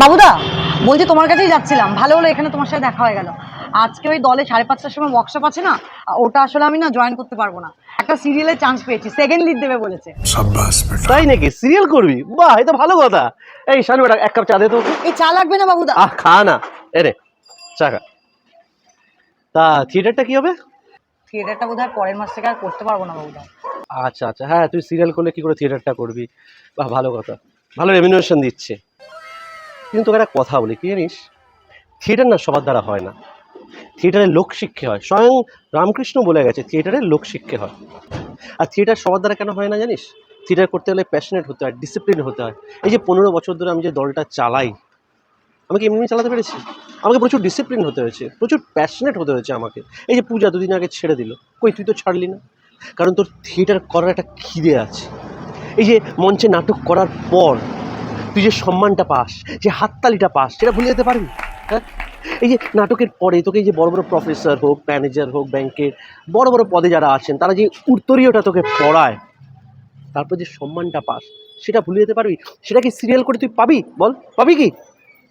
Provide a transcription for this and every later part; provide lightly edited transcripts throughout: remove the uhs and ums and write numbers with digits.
বাবুদা, বলছি তোমার কাছেই যাচ্ছিলাম, ভালো হলো এখানে তোমার সাথে দেখা হয়ে গেল। আজকে ওই দলে 5:30টার সময় ওয়ার্কশপ আছে না, ওটা আসলে আমি না জয়েন করতে পারবো না। একটা সিরিয়ালের চান্স পেয়েছি, সেকেন্ড লিড দেবে বলেছে। তাই নাকি? সিরিয়াল করবি? বাহ, এটা ভালো কথা। এই শানু বেটা, এক কাপ চা দে তো। এই চা লাগবে না বাবুদা? খা না, এরে চা খা। তা থিয়েটারটা কি হবে? থিয়েটারটা বোধহয় পরের মাস থেকে আর করতে পারবো না বাবুদা। আচ্ছা আচ্ছা, হ্যাঁ, তুই সিরিয়াল করলে কি করে থিয়েটারটা করবি? বাহ, ভালো কথা, ভালো রেমিউনারেশন দিচ্ছে। কিন্তু তোকে একটা কথা বলি, কি জানিস, থিয়েটার না সবার দ্বারা হয় না। থিয়েটারের লোকশিক্ষা হয়, স্বয়ং রামকৃষ্ণ বলে গেছে থিয়েটারের লোকশিক্ষা হয়। আর থিয়েটার সবার দ্বারা কেন হয় না জানিস? থিয়েটার করতে হলে প্যাশনেট হতে হয়, ডিসিপ্লিন হতে হয়। এই যে 15 বছর ধরে আমি যে দলটা চালাই, আমাকে এমনি চালাতে পেরেছি? আমাকে প্রচুর ডিসিপ্লিন হতে হয়েছে, প্রচুর প্যাশনেট হতে হয়েছে আমাকে। এই যে পূজা দুদিন আগে ছেড়ে দিল, কই তুই তো ছাড়লি না? কারণ তোর থিয়েটার করার একটা খিদে আছে। এই যে মঞ্চে নাটক করার পর তুই যে সম্মানটা পাস, যে হাততালিটা পাস, সেটা ভুলে যেতে পারবি? হ্যাঁ, এই যে নাটকের পরে তোকে এই যে বড় বড় প্রফেসর হোক, ম্যানেজার হোক, ব্যাংকের বড় বড় পদে যারা আছেন, তারা যে উত্তরীয়টা তোকে পড়ায়, তারপর যে সম্মানটা পাস, সেটা ভুলে যেতে পারবি? সেটা কি সিরিয়াল করে তুই পাবি? বল, পাবি কি?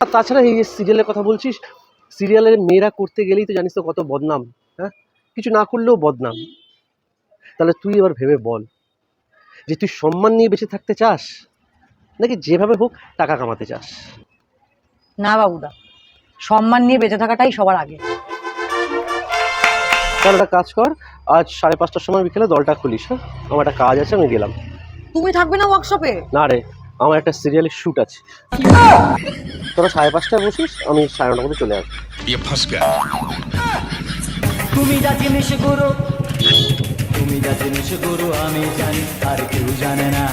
আর তাছাড়া এই যে সিরিয়ালের কথা বলছিস, সিরিয়ালের মেয়েরা করতে গেলেই তো জানিস তো কত বদনাম। হ্যাঁ, কিছু না করলেও বদনাম। তাহলে তুই এবার ভেবে বল যে তুই সম্মান নিয়ে বেঁচে থাকতে চাস, নাকি যেভাবে হোক টাকা কামাতে চাস? না বাবুদা, সম্মান নিয়ে বেঁচে থাকাটাই সবার আগে। তাহলে একটা কাজ কর, আজ 5:30টার সময় বিকেলে দলটা খুলিস। হ্যাঁ, আমার একটা কাজ আছে, আমি গেলাম। তুমি থাকবে না ওয়ার্কশপে? না রে, আমার একটা সিরিয়ালের শ্যুট আছে। তোরা 5:30টায় বসিস, আমি 9:30টার মধ্যে চলে আসবো। তুমি যা জিনিস গুরু, তুমি যা জিনিস গুরু আমি জানি, আর কেউ জানে না।